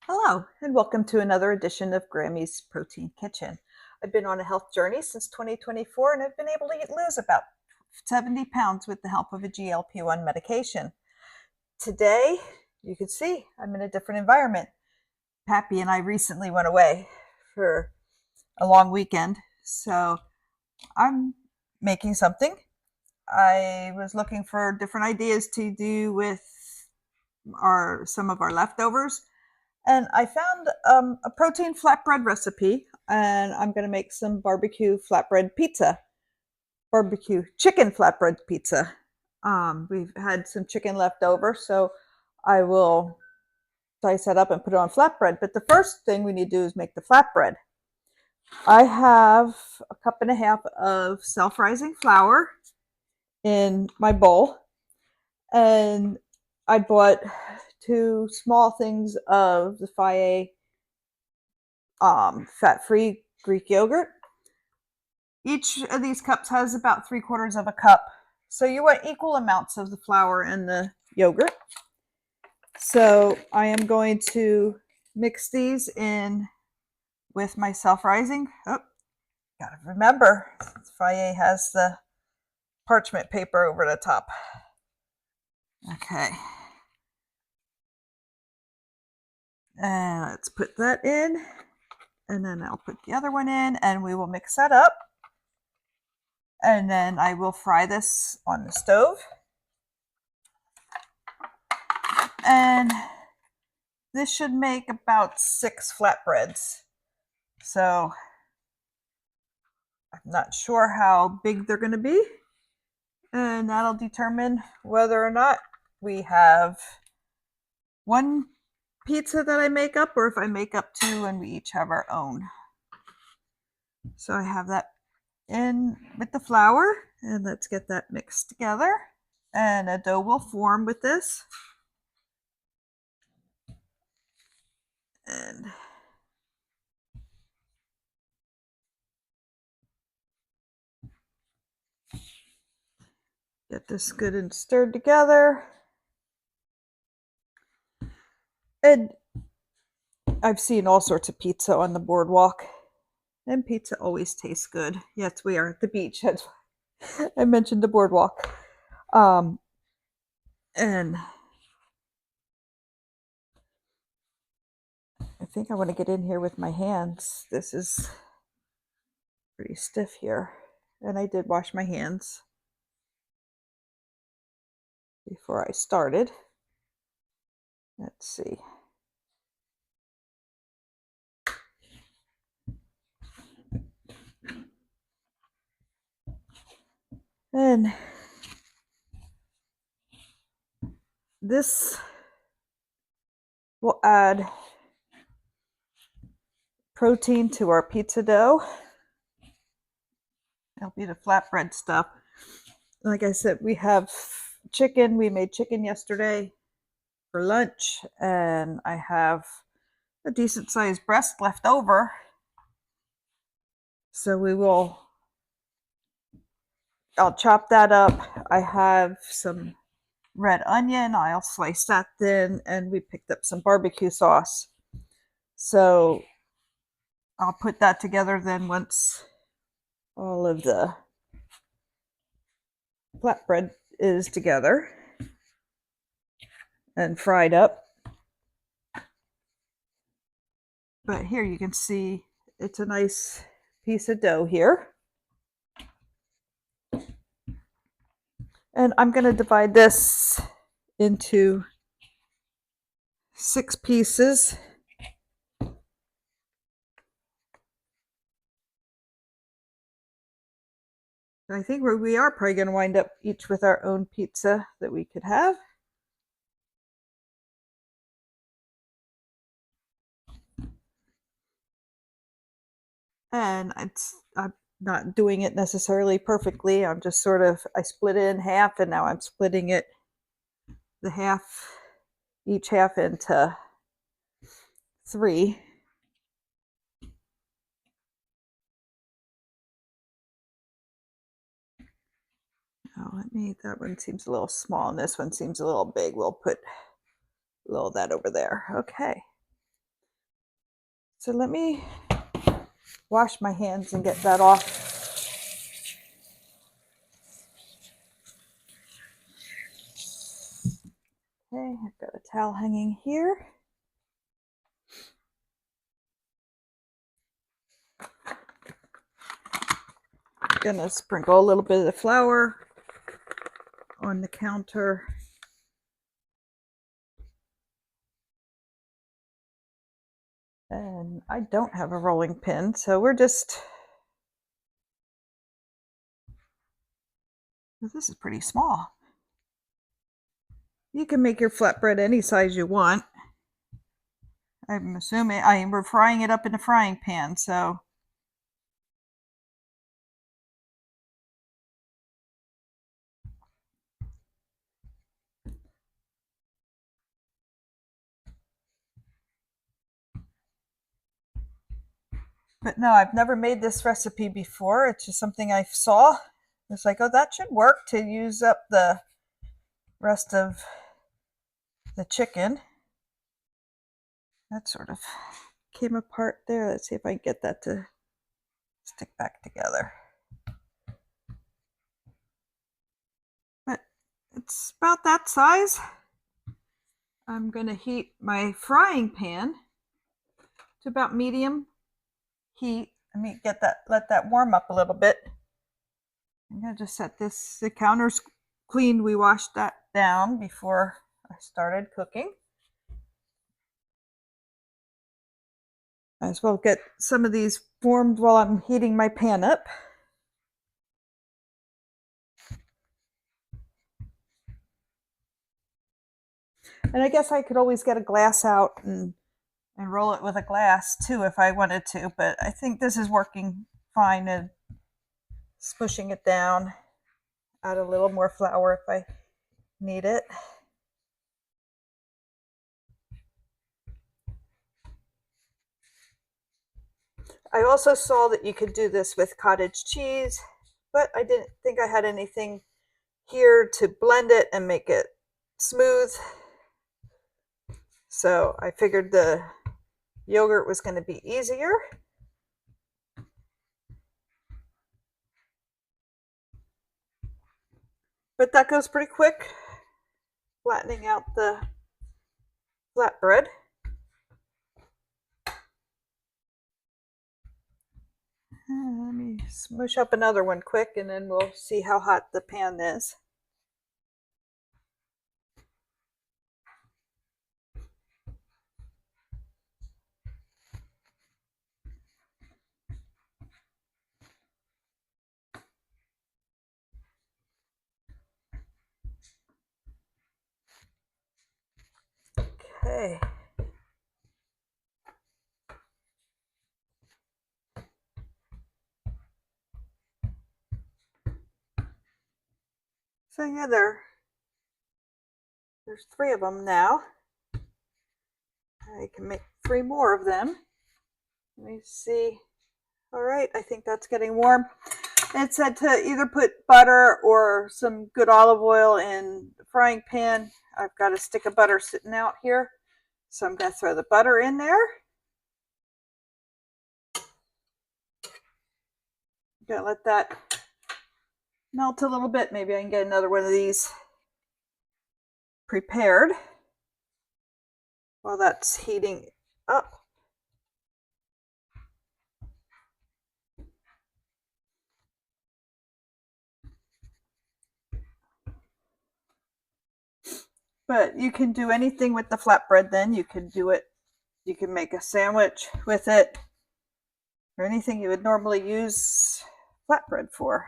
Hello, and welcome to another edition of Grammy's Protein Kitchen. I've been on a health journey since 2024 and I've been able to lose about 70 pounds with the help of a GLP-1 medication. Today, you can see I'm in a different environment. Pappy and I recently went away for a long weekend, so I'm making something. I was looking for different ideas to do with some of our leftovers, and I found a protein flatbread recipe, and I'm going to make some barbecue flatbread pizza, barbecue chicken flatbread pizza. We've had some chicken left over, so I will dice that up and put it on flatbread. But the first thing we need to do is make the flatbread. I have a cup and a half of self-rising flour in my bowl, and I bought two small things of the Fage fat-free Greek yogurt. Each of these cups has about 3/4 of a cup. So you want equal amounts of the flour and the yogurt. So I am going to mix these in with my self-rising. Oh, gotta remember, Fage has the parchment paper over the top. Okay. And let's put that in. And then I'll put the other one in and we will mix that up. And then I will fry this on the stove. And this should make about 6 flatbreads. So I'm not sure how big they're going to be. And that'll determine whether or not we have one pizza that I make up or if I make up 2 and we each have our own. So I have that in with the flour, and let's get that mixed together. And a dough will form with this. And get this good and stirred together. And I've seen all sorts of pizza on the boardwalk, and pizza always tastes good. Yes, we are at the beach. That's why I mentioned the boardwalk. And I think I want to get in here with my hands. This is pretty stiff here. And I did wash my hands before I started. Let's see. And this will add protein to our pizza dough. That'll be the flatbread stuff. Like I said, we have chicken. We made chicken yesterday for lunch, and I have a decent sized breast left over. So I'll chop that up. I have some red onion. I'll slice that thin, and we picked up some barbecue sauce. So I'll put that together then once all of the flatbread is together and fried up. But here you can see it's a nice piece of dough here. And I'm going to divide this into 6 pieces. I think we are probably going to wind up each with our own pizza that we could have. And I'm not doing it necessarily perfectly. I'm just I split it in half, and now I'm splitting it each half into 3. Oh, that one seems a little small and this one seems a little big. We'll put a little of that over there. Okay. So let me wash my hands and get that off. Okay, I've got a towel hanging here. I'm gonna sprinkle a little bit of the flour on the counter. And I don't have a rolling pin, so we're just, this is pretty small. You can make your flatbread any size you want. I'm assuming we're frying it up in a frying pan, so but no, I've never made this recipe before. It's just something I saw. It's like, oh, that should work to use up the rest of the chicken. That sort of came apart there. Let's see if I can get that to stick back together. But it's about that size. I'm going to heat my frying pan to about medium heat. Let me let that warm up a little bit. I'm going to just set this, the counter's clean. We washed that down before I started cooking. Might as well get some of these formed while I'm heating my pan up. And I guess I could always get a glass out and roll it with a glass too if I wanted to, but I think this is working fine and smushing it down. Add a little more flour if I need it. I also saw that you could do this with cottage cheese, but I didn't think I had anything here to blend it and make it smooth. So I figured the yogurt was going to be easier. But that goes pretty quick, flattening out the flatbread. Let me smush up another one quick and then we'll see how hot the pan is. Okay. So yeah, there's 3 of them now. I can make 3 more of them. Let me see. All right, I think that's getting warm. It said to either put butter or some good olive oil in the frying pan. I've got a stick of butter sitting out here, so I'm going to throw the butter in there. I'm going to let that melt a little bit. Maybe I can get another one of these prepared while that's heating up. But you can do anything with the flatbread then. You can do it, you can make a sandwich with it, or anything you would normally use flatbread for.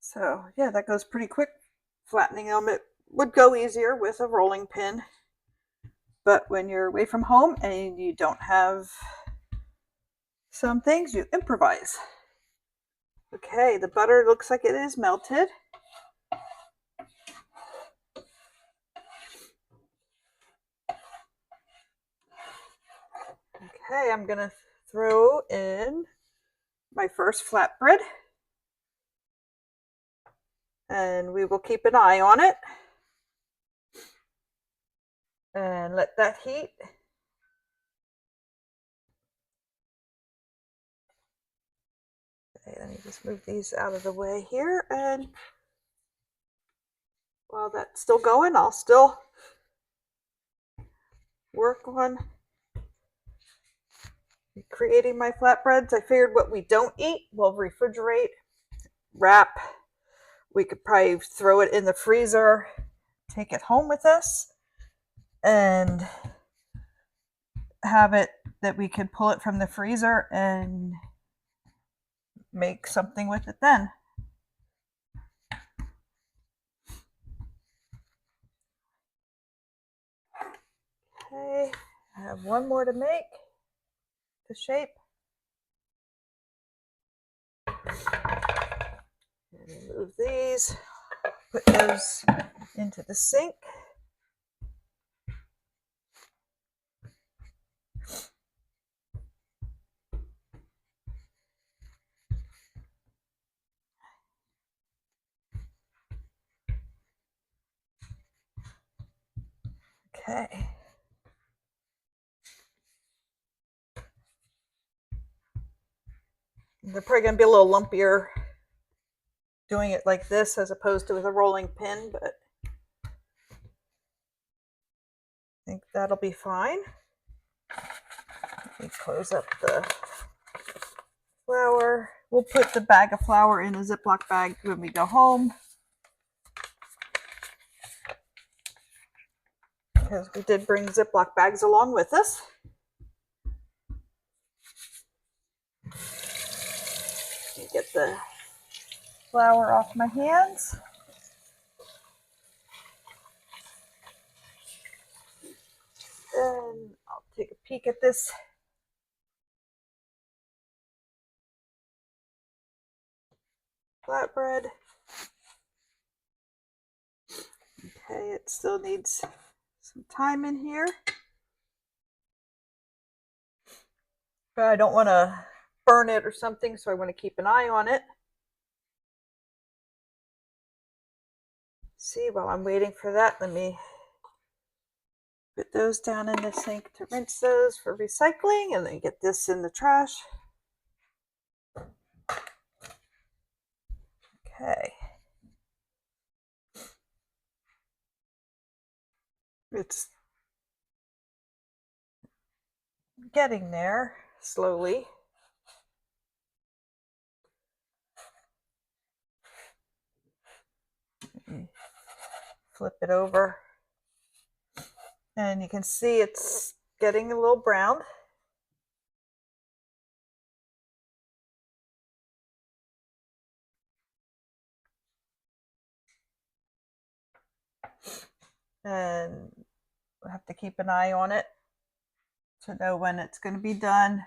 So yeah, that goes pretty quick. Flattening them, it would go easier with a rolling pin. But when you're away from home and you don't have some things, you improvise. Okay, the butter looks like it is melted. Okay, I'm gonna throw in my first flatbread, and we will keep an eye on it and let that heat. Okay, let me just move these out of the way here, and while that's still going, I'll still work on creating my flatbreads. I figured what we don't eat, we'll refrigerate, wrap. We could probably throw it in the freezer, take it home with us, and have it that we could pull it from the freezer and make something with it then. Okay, I have one more to make the shape. And move these, put those into the sink. Okay. They're probably going to be a little lumpier doing it like this as opposed to with a rolling pin, but I think that'll be fine. Let me close up the flour. We'll put the bag of flour in a Ziploc bag when we go home, because we did bring Ziploc bags along with us. Get the flour off my hands. And I'll take a peek at this. Flatbread. Okay, it still needs some time in here, but I don't want to burn it or something, so I want to keep an eye on it. See, while I'm waiting for that, let me put those down in the sink to rinse those for recycling, and then get this in the trash. Okay. It's getting there slowly. Flip it over, and you can see it's getting a little brown. And we'll have to keep an eye on it to know when it's going to be done.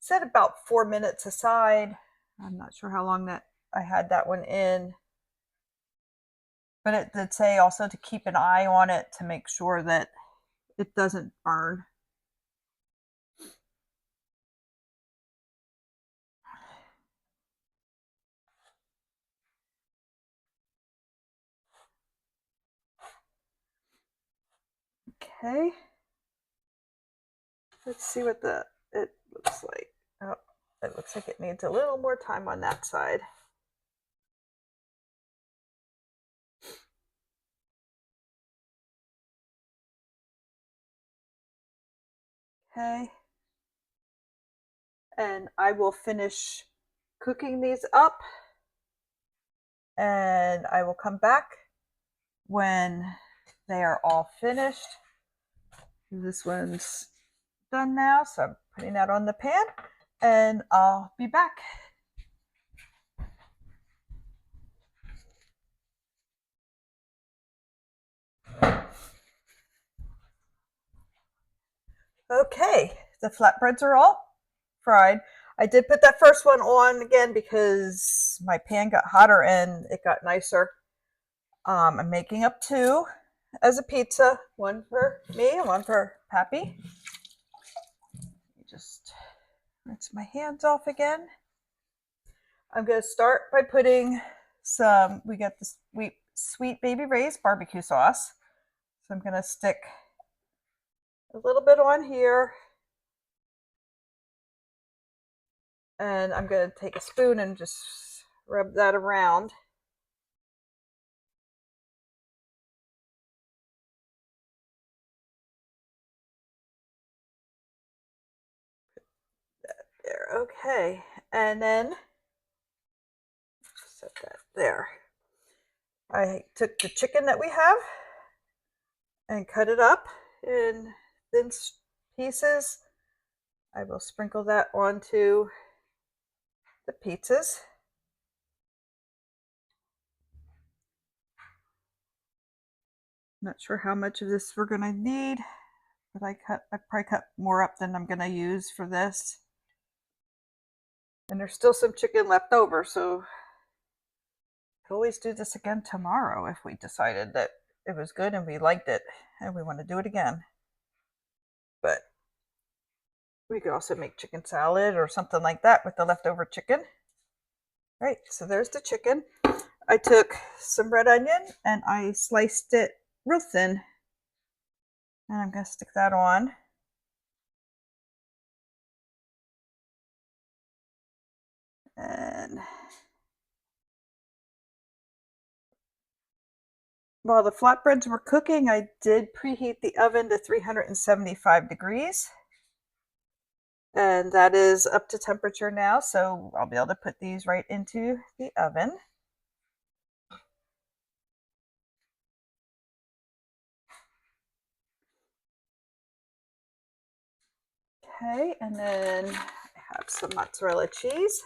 Set about 4 minutes aside. I'm not sure how long that I had that one in, but it did say also to keep an eye on it to make sure that it doesn't burn. Okay, let's see what it looks like. Oh, it looks like it needs a little more time on that side. Okay, and I will finish cooking these up, and I will come back when they are all finished. This one's done now, so I'm putting that on the pan, and I'll be back. Okay, the flatbreads are all fried. I did put that first one on again because my pan got hotter and it got nicer. I'm making up two as a pizza, one for me and one for Pappy. Just rinse my hands off again. I'm going to start by putting some, we got this sweet Baby Ray's barbecue sauce. So I'm going to stick a little bit on here. And I'm going to take a spoon and just rub that around. There, okay. And then set that there. I took the chicken that we have and cut it up in thin pieces. I will sprinkle that onto the pizzas. Not sure how much of this we're gonna need, but I probably cut more up than I'm gonna use for this. And there's still some chicken left over, so I could always do this again tomorrow if we decided that it was good and we liked it and we want to do it again. But we could also make chicken salad or something like that with the leftover chicken. Right, so there's the chicken. I took some red onion and I sliced it real thin. And I'm going to stick that on. And while the flatbreads were cooking, I did preheat the oven to 375 degrees. And that is up to temperature now, so I'll be able to put these right into the oven. Okay, and then I have some mozzarella cheese.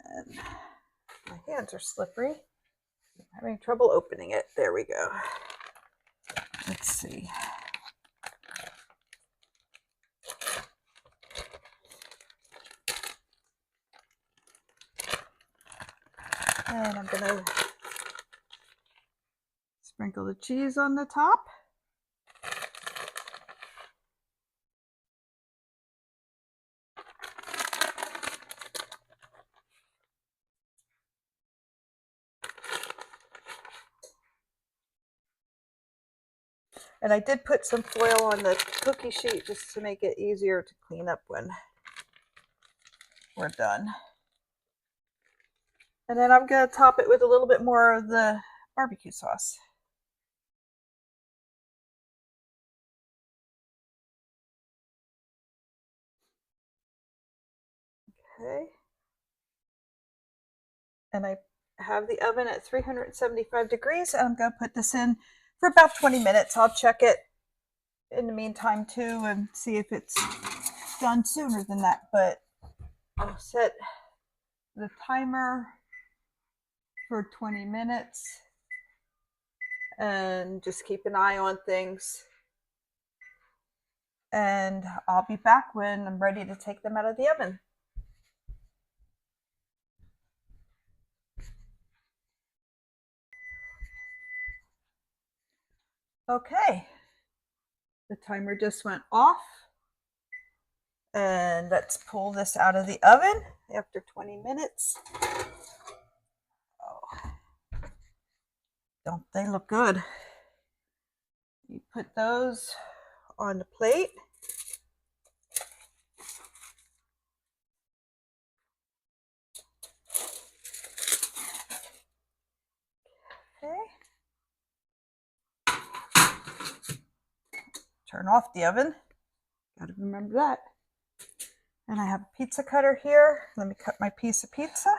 And my hands are slippery. I'm having trouble opening it. There we go. Let's see. And I'm gonna sprinkle the cheese on the top. And I did put some foil on the cookie sheet just to make it easier to clean up when we're done. And then I'm going to top it with a little bit more of the barbecue sauce. Okay. And I have the oven at 375 degrees. And I'm going to put this in for about 20 minutes. I'll check it in the meantime too and see if it's done sooner than that. But I'll set the timer for 20 minutes and just keep an eye on things. And I'll be back when I'm ready to take them out of the oven. Okay, the timer just went off. And let's pull this out of the oven after 20 minutes. Oh, don't they look good? You put those on the plate. Okay. Turn off the oven. Gotta remember that. And I have a pizza cutter here. Let me cut my piece of pizza.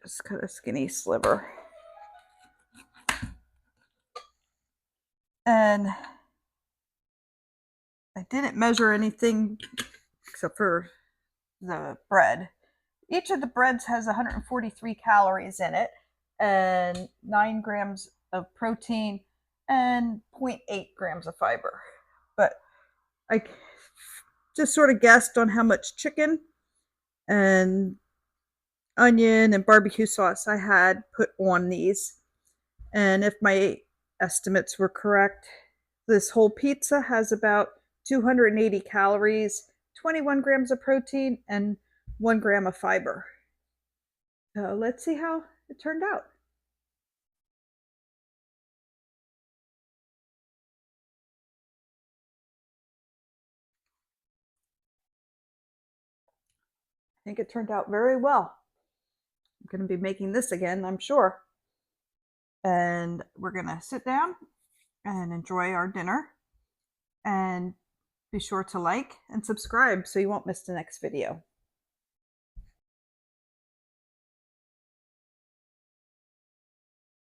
Just cut a skinny sliver. And I didn't measure anything except for the bread. Each of the breads has 143 calories in it and 9 grams of protein and 0.8 grams of fiber. But I just sort of guessed on how much chicken and onion and barbecue sauce I had put on these. And if my estimates were correct, this whole pizza has about 280 calories, 21 grams of protein, and 1 gram of fiber. So let's see how it turned out. I think it turned out very well. I'm going to be making this again, I'm sure. And we're going to sit down and enjoy our dinner. And be sure to like and subscribe so you won't miss the next video.